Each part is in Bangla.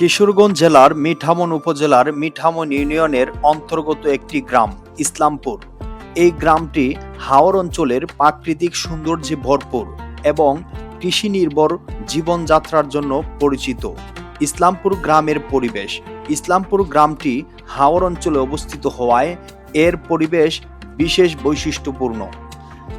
কিশোরগঞ্জ জেলার মিঠামন উপজেলার মিঠামন ইউনিয়নের অন্তর্গত একটি গ্রাম ইসলামপুর। এই গ্রামটি হাওর অঞ্চলের প্রাকৃতিক সৌন্দর্যে ভরপুর এবং কৃষি নির্ভর জীবনযাত্রার জন্য পরিচিত। ইসলামপুর গ্রামের পরিবেশ। ইসলামপুর গ্রামটি হাওর অঞ্চলে অবস্থিত হওয়ায় এর পরিবেশ বিশেষ বৈশিষ্ট্যপূর্ণ।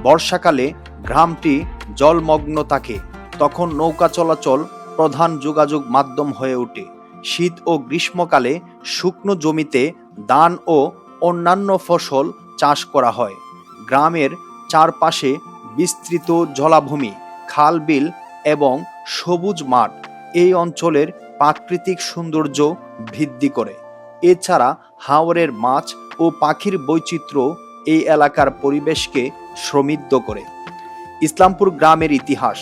বর্ষাকালে গ্রামটি জলমগ্ন থাকে, তখন নৌকা চলাচল প্রধান যোগাযোগ মাধ্যম হয়ে ওঠে। শীত ও গ্রীষ্মকালে শুকনো জমিতে ধান ও অন্যান্য ফসল চাষ করা হয়। গ্রামের চারপাশে বিস্তৃত জলাভূমি, খাল বিল এবং সবুজ মাঠ এই অঞ্চলের প্রাকৃতিক সৌন্দর্য বৃদ্ধি করে। এছাড়া হাওরের মাছ ও পাখির বৈচিত্র্য এই এলাকার পরিবেশকে সমৃদ্ধ করে। ইসলামপুর গ্রামের ইতিহাস।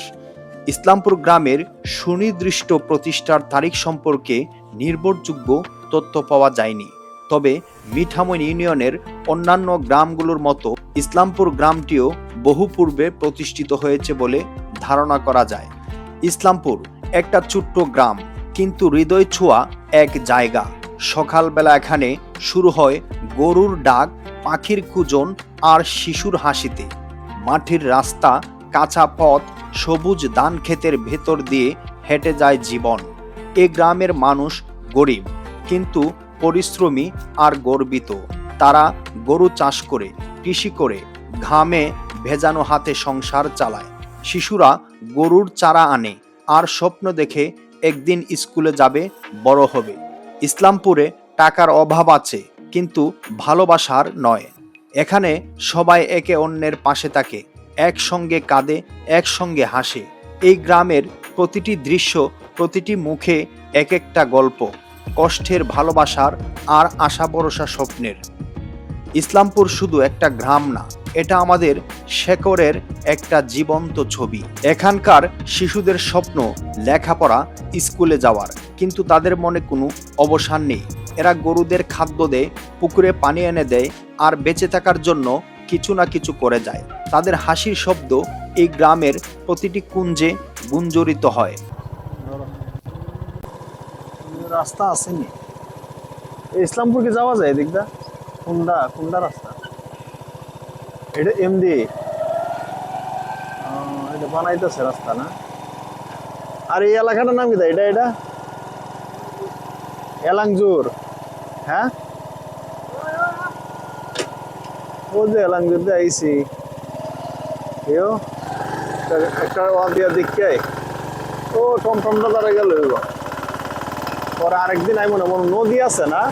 ইসলামপুর গ্রামের সুনির্দিষ্ট প্রতিষ্ঠার তারিখ সম্পর্কে নির্ভরযোগ্য তথ্য পাওয়া যায়নি, তবে মিঠামন ইউনিয়নের অন্যান্য গ্রামগুলোর মতো ইসলামপুর গ্রামটিও বহু পূর্বে প্রতিষ্ঠিত হয়েছে বলে ধারণা করা যায়। ইসলামপুর একটা ছোট্ট গ্রাম, কিন্তু হৃদয় ছোঁয়া এক জায়গা। সকালবেলা এখানে শুরু হয় গরুর ডাক, পাখির কুজন আর শিশুর হাসিতে। মাটির রাস্তা, কাঁচা পথ, সবুজ ধান ক্ষেতের ভেতর দিয়ে হেঁটে যায় জীবন। এ গ্রামের মানুষ গরিব কিন্তু পরিশ্রমী আর গর্বিত। তারা গরু চাষ করে, কৃষি করে, ঘামে ভেজানো হাতে সংসার চালায়। শিশুরা গরুর চারা আনে আর স্বপ্ন দেখে একদিন স্কুলে যাবে, বড় হবে। ইসলামপুরে টাকার অভাব আছে, কিন্তু ভালোবাসার নয়। এখানে সবাই একে অন্যের পাশে থাকে, একসঙ্গে কাঁদে, একসঙ্গে হাসে। এই গ্রামের প্রতিটি দৃশ্য, প্রতিটি মুখে এক একটা গল্প, কষ্টের, ভালোবাসার আর আশা ভরসা স্বপ্নের। ইসলামপুর শুধু একটা গ্রাম না, এটা আমাদের শেকড়ের একটা জীবন্ত ছবি। এখানকার শিশুদের স্বপ্ন লেখাপড়া, স্কুলে যাওয়ার, কিন্তু তাদের মনে কোনো অবসান নেই। এরা গরুদের খাদ্য দেয়, পুকুরে পানি এনে দেয় আর বেঁচে থাকার জন্য কিছু না কিছু করে যায়। তাদের হাসির শব্দ এই গ্রামের প্রতিটি কুঞ্জে গুঞ্জরিত হয়। রাস্তা আসেনি ইসলামপুর কি যাওয়া যায়? দেখদা কোনটা কোনটা রাস্তা? এটা এমডি এটা বানাইতেছে রাস্তা না? আর এই এলাকাটার নাম কি? এটা এটা এলাংজুর। হ্যাঁ, ও যে এলাংজুর দিয়ে আইসি একটা ওয়ান দিয়া দেখে ও টমটমটা দাঁড়া গেল। পরে আরেকদিন আই মনে মনে নদী আছে না?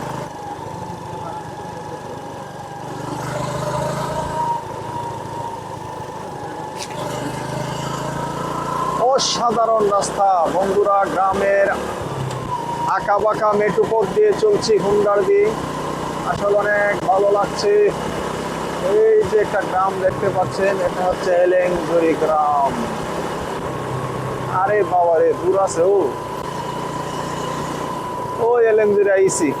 অসাধারণ রাস্তা বন্ধুরা, গ্রামের আঁকা বাঁকা মেটু পথ দিয়ে চলছি হুন্ডার দিয়ে। আসলে অনেক ভালো লাগছে। এই যে একটা গ্রাম দেখতে পাচ্ছেন, এটা হচ্ছে এলেংঝুরি গ্রাম। আরে বাবা রে, দূর আছে ও এলেংঝুরি আইসি।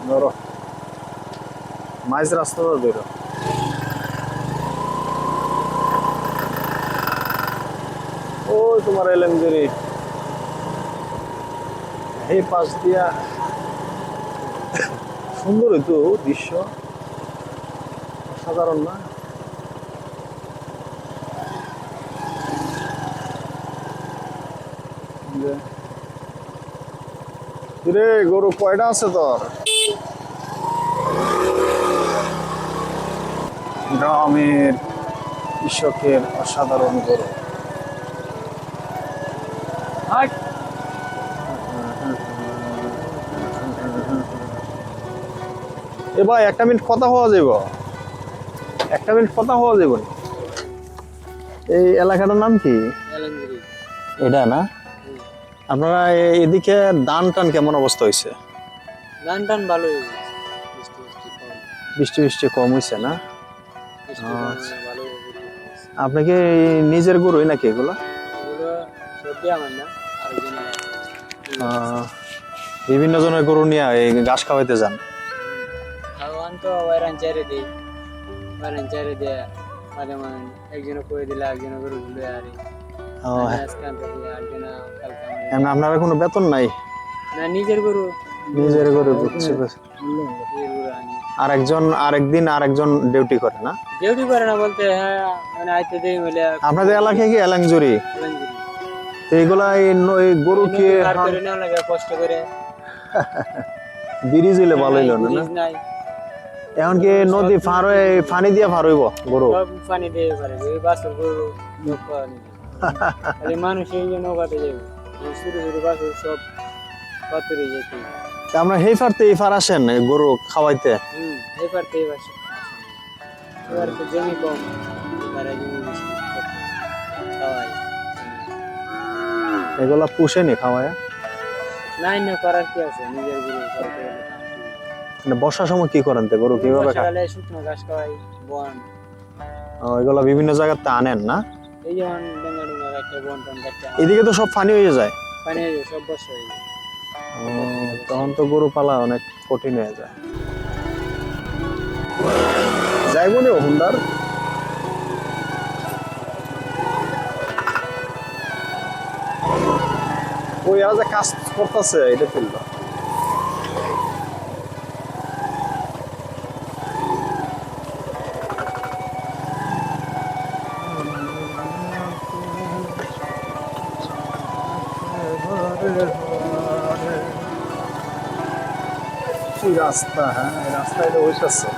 ধরো মাঝ রাস্তা ধরো। ও তোমার এলেংজুরি এই পাশ দিয়া সুন্দর হইতো দৃশ্য, সাধারণ না? রে গরু কয়টা আছে তোর? গ্রামের কৃষকের অসাধারণ গরু। এ ভাই একটা মিনিট কথা হওয়া যাব, একটা মিনিট কথা হওয়া যাব। এই এলাকাটার নাম কি? এটা না? আপনারা এদিকে ধান টান কেমন অবস্থা হয়েছে? ধান টান ভালো হয়েছে, বৃষ্টি বৃষ্টি কম হয়েছে না? আচ্ছা। ভালো আপনি কি নিজের গরুই নাকি এগুলো? সত্যি আমার না, আরেকজনের বিভিন্ন জনের গরু নিয়ে এই ঘাস খাওয়াইতে যান? খাওয়ান তো বাইরান চারে দিই, বাইরান চারে দিয়ে মাঝে মাঝে একজনে করে দিলে একজনে গরু দিলে আর আজকে আনতে দিই আরেকজনে কালকে এমনি আপনারা কোনো বেতন নাই? না, নিজের গরু, নিজের গরু বুঝছি। নিজের গরু আনি। আরেকদিন আরেকজন ডিউটি করে না? ডিউটি করে না বলতে, হ্যাঁ মানে আইতে দেই বলে। আপনাদের এলাকায় কি এলাংজুরি? তো এগুলা এই গরু কি পার করে নেওয়া লাগে কষ্ট করে, ব্রিজ হইলে ভালো হইলো না? ব্রিজ নাই, এখন কি নদী পার হয়ে পানি দিয়ে পার হইব গরু? সব পানি দিয়ে পারে এই বাছুর গরু লোক পানি খালি মানুষ এই যে নৌকাতে যাবে, ছোট ছোট বাছুর সব পাথরে যেতে। তা আমরা এই পারতে এই পার আসেন এই গরু খাওয়াইতে? এই পারতে এই বাসে এবার তো জমি কম, এবারে জমি বেশি খাওয়াই এগুলা পুষেনি খাওয়ায়? নাই না, করার কি আছে, নিজের গরু করতে গেলে মানে বর্ষার সময় কি করেন তো গরু কিভাবে খায়? বর্ষাকালে শুকনো ঘাস খাওয়াই, বন এগুলা বিভিন্ন জায়গাতে আনেন না? এই যেমন ডোঙ্গা ডোঙ্গা একটা বন টন কাটতে এদিকে তো সব পানি হয়ে যায়। পানি হয়ে যায়, সব বর্ষা হয়ে যায়। তখন তো গরু পালা অনেক কঠিন হয়ে যায়। যাইব নি হুন্ডার? ওই আর যে কাজ করতেছে এটা ফেললো। কি রাস্তা, হ্যাঁ রাস্তা এটা বসেছে।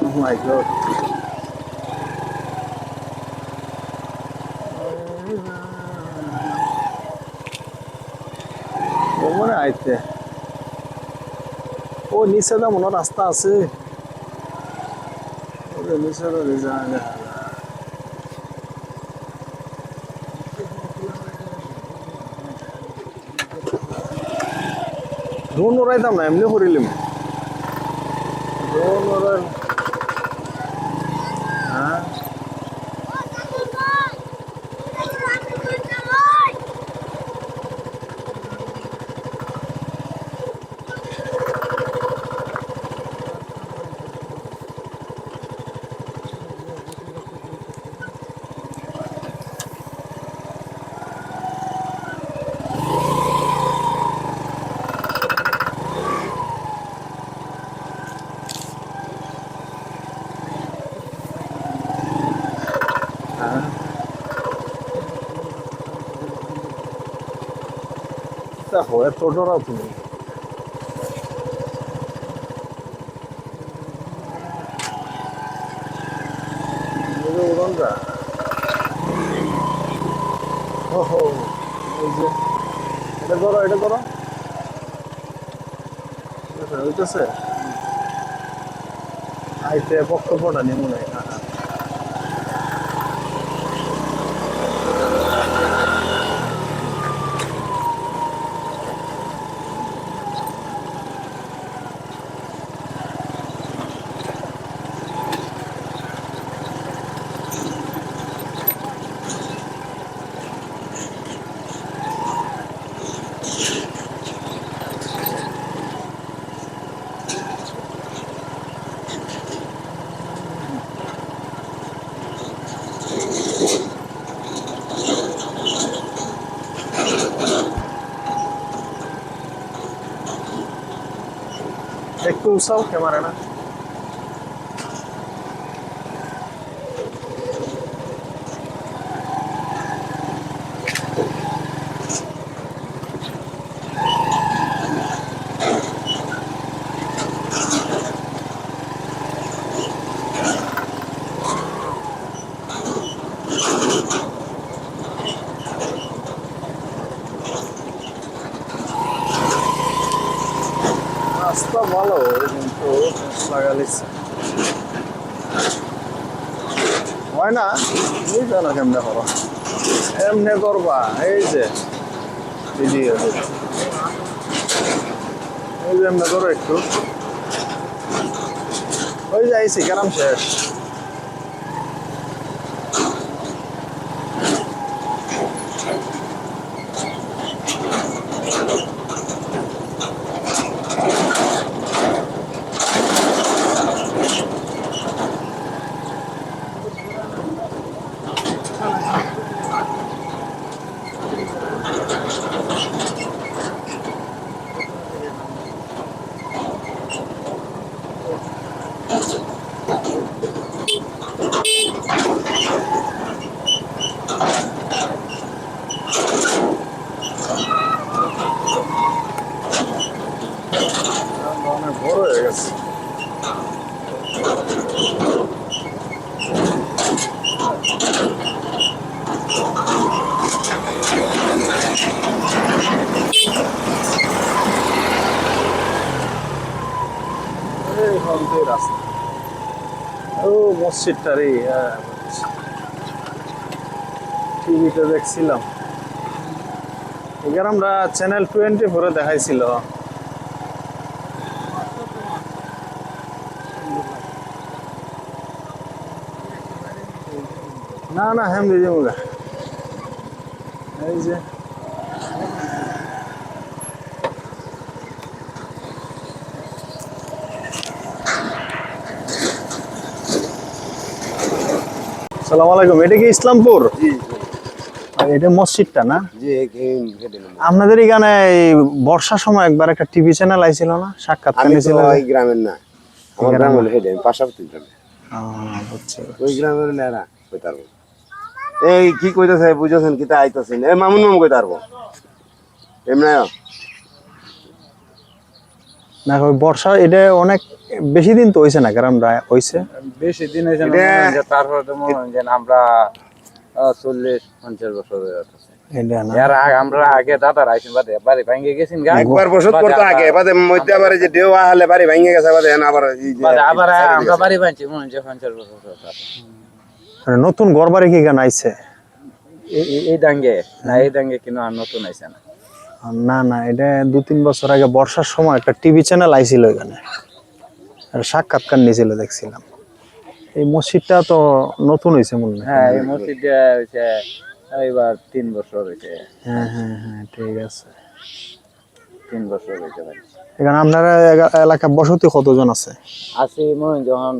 Oh my God. মনে আইতে ও নিচে দা মনে রাস্তা আছে, নিচে জায়গা ড্রোন উড়াইতাম না, এমনি করিলাম ড্রোন উড়াই। হ্যাঁ দেখো এত ডরাও তুমি। উড়নটা ওহো, এই যে এটা করো, এটা করো, হইতেছে আইতে বক্তব্যটা নিয়ে মনে হয়। একটু উসাও ক্যামেরা না। ভালো কিন্তু লাগালিস হয় না, বুঝছো না কেমনে করো, এমনি করবা। এই যে ভিডিও এই যে এমনি করো একটু, ওই যাইছি কেরাম শেষ। অনেক বড় হয়ে গেছে। এইখান থেকে রাস্তা, ও মসজিদটা রে, টিভিতে দেখছিলাম, এখানে আমরা চ্যানেল 24 দেখাইছিল। না না হ্যাঁ বুঝে মুগা, এই যে সালাম আলাইকুম, এটা কি ইসলামপুর? আর এটা মসজিদটা না? আপনাদের এখানে বর্ষার সময় একবার একটা টিভি চ্যানেল আইছিল না, সাক্ষাৎকার নিয়েছিল? ওই গ্রামের না, আমার গ্রাম হলো হেডে, পাশাপাশি গ্রামে। বুঝছি। ওই গ্রামের নেরা কইতে পারবো। এই কি কইতাছে বুঝছেন, কি তা আইতাছেন? এই মামুন মামু কইতে পারবো এমনি। না ওই বর্ষা এটা অনেক বেশি দিন তো হইছে না, গ্রামটা হইছে বেশি দিন হয়েছে না, তারপর তো মনে হয় যে আমরা 40-50 বছর হয়ে যাচ্ছে। এটা না এর আগে আমরা আগে দাদার আইসিন বাদে বাড়ি ভাঙে গেছেন গা, একবার বসত করতে আগে বাদে মধ্যে আবার এই যে দেও আহলে বাড়ি ভাঙে গেছে বাদে আবার এই যে আবার আমরা বাড়ি ভাঙছি মনে হয় যে 50 বছর হয়ে মানে নতুন ঘর বাড়ি কি গান আইছে? এই দাঙ্গে না, এই দাঙ্গে কিন্তু আর নতুন আইছে না। না না, এটা 2-3 বছর আগে বর্ষার সময় একটা টিভি চ্যানেল আইছিল এখানে, আর সাক্ষাৎকার নিয়েছিল দেখছিলাম। এই মসজিদটা তো নতুন হয়েছে মনে হয়। হ্যাঁ, এই মসজিদটা হইছে এবার 3 বছর হইছে। হ্যাঁ হ্যাঁ হ্যাঁ ঠিক আছে, 3 বছর হইছে ভাই। এখানে আপনারা এলাকা বসতি কতজন আছে? আসি মনে হয় যখন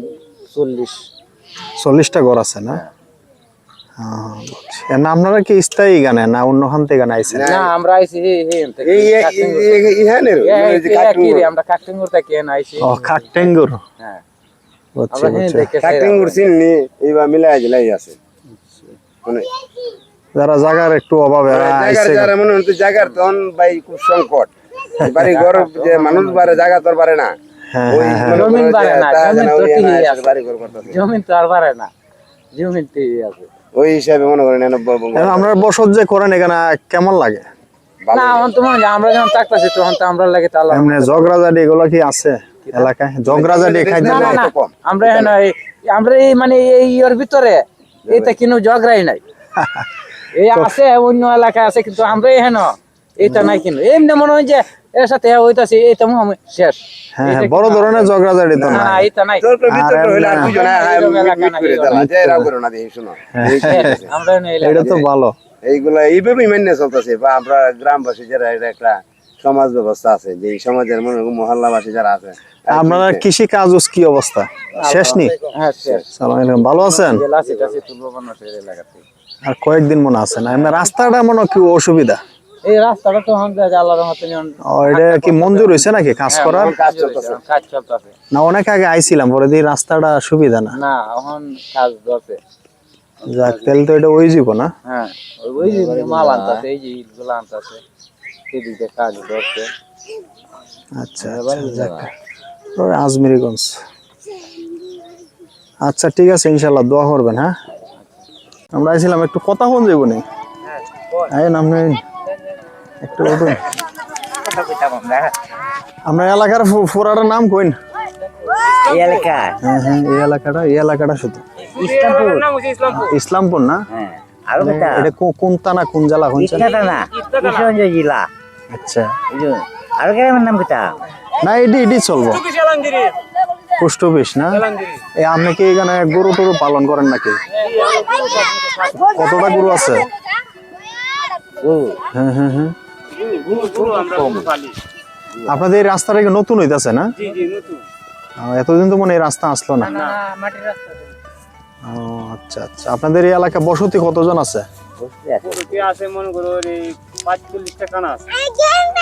40টা ঘর আছে না? হ্যাঁ বুঝছি। না আপনারা কি স্থায়ী গানে না অন্যখান থেকে গান আইছেন? না আমরা আইছি এই ইহানে এই যে আমরা কাকটিঙ্গুর থেকে আইছি। ও কাকটেঙ্গুর, হ্যাঁ বুঝছি আমরা বুঝছি। দেখে কাটিং করছেন নি, এইবার মিলাই দিলাই আছে মানে যারা জায়গার একটু অভাবে জায়গার যারা মনে হচ্ছে জায়গার তখন ভাই খুব সংকট, বাড়ি ঘর যে মানুষ বাড়ে জায়গা তোর পারে না, হ্যাঁ ওই হ্যাঁ জমিন বাড়ে না, জমিন তো ঠিকই আছে। বাড়ি ঘর করতেছে, জমিন তো আর বাড়ে না, জমিন ঠিকই আছে। ওই হিসাবে মনে করেন হ্যাঁ। আমরা বসত যে করেন এখানে কেমন লাগে? না এখন তো মনে হয় আমরা যখন থাকতেছি তখন তো আমরা লাগে তালা। এমনি ঝগড়াঝাটি এগুলো কি আছে এলাকায়? ঝগড়াঝাটি খাইতে না না দেয়? না, আমরা এখানে আমরা এই মানে এই ইয়ের ভিতরে এইটা কোনো ঝগড়াই নাই। এই আছে অন্য এলাকায় আছে, কিন্তু আমরা এখানে এইটা নাই। কিন্তু এমনি মনে হয় যে এর সাথে হইতাছে এইটা মনে শেষ। হ্যাঁ হ্যাঁ, বড় ধরনের ঝগড়াঝাটি তো না না। এইটা নাই। বিতর্ক হইলে আর দুজন মিট করে দেওয়া যে এরাও করো না দিয়ে শুনো, আমরা এখানে এই এটা তো ভালো। এইগুলা এইভাবেই মেনে চলতেছে। বা আমরা গ্রামবাসী যারা, এটা একটা সমাজ ব্যবস্থা আছে, যে এই সমাজের মনে মহল্লাবাসী যারা আছে। আপনারা কৃষি কাজ কি অবস্থা? শেষ নি? হ্যাঁ শেষ। সালাম আলাইকুম, ভালো আছেন? লাসি টাসি তুলবো মানুষের এলাকাতে। আর কয়েকদিন মনে আছে না? এমনি রাস্তাটা মনে কি অসুবিধা? এই রাস্তাটা তো হন যায় আল্লাহর রহমতে নিয়ন ও এটা কি মঞ্জুর হয়েছে নাকি কাজ করার? কাজ চলতেছে। কাজ চলতেছে। না অনেক আগে আইছিলাম, পরে দিয়ে রাস্তাটা সুবিধা না। না এখন কাজ ধরছে। যাক তাহলে তো এটা ওই জীব না। হ্যাঁ ওই যে মাল আনতাছে, এই যে ইটগুলো আনতাছে, সেদিকে কাজ ধরছে। আচ্ছা যাক, আজমিরিগঞ্জ। আচ্ছা ঠিক আছে, ইনশাল্লাহ দোয়া করবেন। হ্যাঁ আমরা আইছিলাম একটু কথা কোন যাইব নি, আইন আপনি একটু উঠুন। আমরা এলাকার ফোরাটার নাম কইন। এই এলাকা হ্যাঁ হ্যাঁ, এই এলাকাটা শুধু ইসলামপুর। ইসলামপুর না? হ্যাঁ, আরো বেটা এটা কোন থানা কোন জেলা কোনছেন? ইটকাটা না, কিশোরগঞ্জ জেলা। আচ্ছা, এই যে আরো গ্রামের নাম কিটা? না এডি চলবো। পোস্ট অফিস না? এই আপনি কি এখানে গরু টরু পালন করেন নাকি? কতটা গরু আছে? ও হ্যাঁ হ্যাঁ হ্যাঁ। আপনাদের এই রাস্তাটা কি নতুন হইতাছে না? এতদিন তো মনে হয় এই রাস্তা আসলো না। মাটির রাস্তা ও আচ্ছা আচ্ছা। আপনাদের এই এলাকা বসতি কতজন আছে? বুঝতে আছে। পুরোটি আছে মনে করো এই 45টা কানা আছে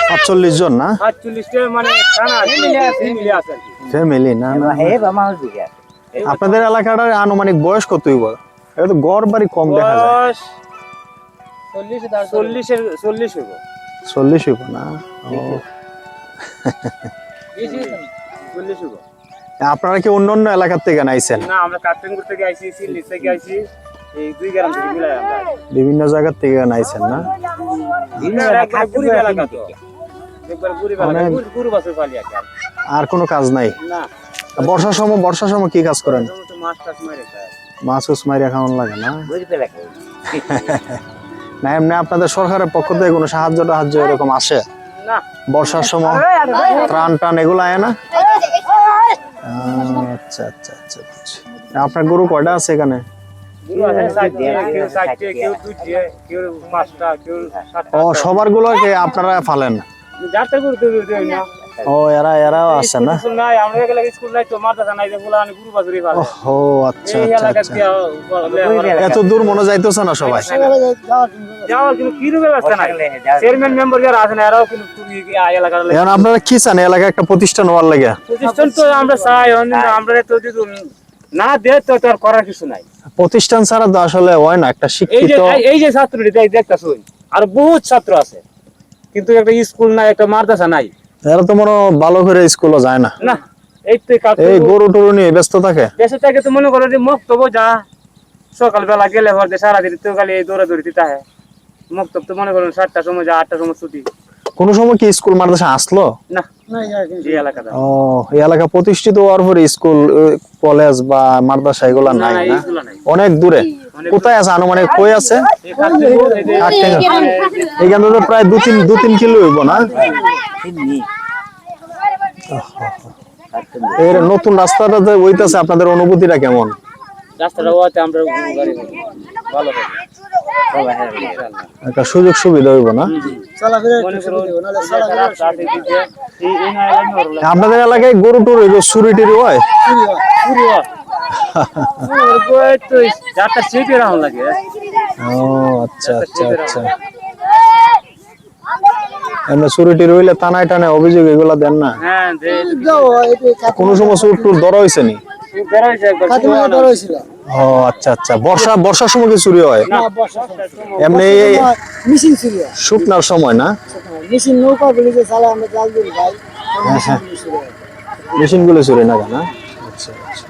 45 জন না? 45টা মানে কানা মিলে আছে আর কি। ফ্যামিলি না না। হে বাবা দিকে আপনাদের এলাকাটার আনুমানিক বয়স কত হইব? এটা তো গড় বাড়ি কম দেখা যায়। বয়স 40 হইব 40 হইব না? ও। 40 হইব। আপনারা কি অন্য অন্য এলাকার থেকে আইছেন? না আমরা কাপ্টেনপুর থেকে আইছি সিললি থেকে আইছি এই দুই গ্রাম থেকে মিলাই আমরা বিভিন্ন জায়গা থেকে আইছেন না? গুড়ি এলাকা তো একবার গুড়ি এলাকা গুরু বছর পালি আর আর কোনো কাজ নাই? না বর্ষার সময় কি কাজ করেন? তো মাছ টাছ মারে খায় মাছ উস মারিয়া খাওয়ান লাগে না? বুঝতে লাগে। না এমনি আপনাদের সরকারের পক্ষ থেকে কোনো সাহায্য এরকম আসে? না বর্ষার সময় ত্রাণ টান এগুলো আয় না? আচ্ছা আচ্ছা আচ্ছা আচ্ছা। আপনার গরু কয়টা আছে এখানে? গুরু আছে 60 কেউ 2 কেউ 5টা কেউ 7টা ও সবার গুলোকে আপনারা ফালেন? যাতে গুরু তো দেই না ও এরাও আছে না? স্কুল নাই আমরা গেলে স্কুল নাই তো মাদ্রাসা নাই যেগুলো আমি গুরু বাজারে পালে ও আচ্ছা এই আচ্ছা এলাকা আচ্ছা। দিয়ে এত দূর মনে যাইতেছে না সবাই? যাওয়ার কিন্তু কি ব্যবস্থা নাই চেয়ারম্যান মেম্বার যারা আছেন এরাও কিন্তু খুবই এই এলাকার এখন আপনারা কি চান এই এলাকায় একটা প্রতিষ্ঠান হওয়ার লাগে? প্রতিষ্ঠান তো আমরা চাই আমরা তো যদি না দে তো আর করার কিছু নাই প্রতিষ্ঠান ছাড়া তো আসলে হয় না। একটা শিক্ষিত এই যে ছাত্রটি দেখতেছ আর বহুত ছাত্র আছে কিন্তু একটা স্কুল নাই একটা মাদ্রাসা নাই এরা তো মনে হয় ভালো করে স্কুলে যায় না। না এই তো এই গরু টরু নিয়ে ব্যস্ত থাকে। দেশে থেকে তো মনে করো যে মক্তব্য যা সকালবেলা গেলে হরদে সারাদিন তো খালি দৌড়াদৌড়ি দিতে হয় মক্তব তো মনে করেন 7টার সময় যা 8টার সময় ছুটি কোন সময় কি স্কুল মাদ্রাসা আসলো? না এই এলাকাটা ও এই এলাকা প্রতিষ্ঠিত হওয়ার পরে স্কুল কলেজ বা মাদ্রাসা এগুলা না নাই না না? এইগুলো নাই অনেক দূরে। কোথায় আছে আনুমানিক? কই আছে? এখানে তো প্রায় 2-3 কিলো হইব না? এর নতুন রাস্তাটা যে হইতাছে আপনাদের অনুভূতিটা কেমন? রাস্তাটা ওতে আমরা গাড়ি ভালো হবে একটা সুযোগ সুবিধা হইব না? মনে করো রাস্তা আছে দিকে এই না এলাকা হলো আপনাদের এলাকায় গরু টরু চুরি টুরি হয়? পুরো তো যাটা সিটি রাউন্ড লাগে ও আচ্ছা আচ্ছা আচ্ছা। এমনি চুরি টুরি হইলে টানায় অভিযোগ এগুলা দেন না? হ্যাঁ কোন সময় চুর টুর ধরা হয়েছে নি? বেরাইছে একবার ও আচ্ছা আচ্ছা। বর্ষার সময় কি চুরি হয়? এমনি মেশিন ছিল শুকনার সময় না? মেশিন নৌকা গুলি যে চালা আমরা জাল দিই ভাই মেশিন গুলো চুরি না কেন? আচ্ছা আচ্ছা।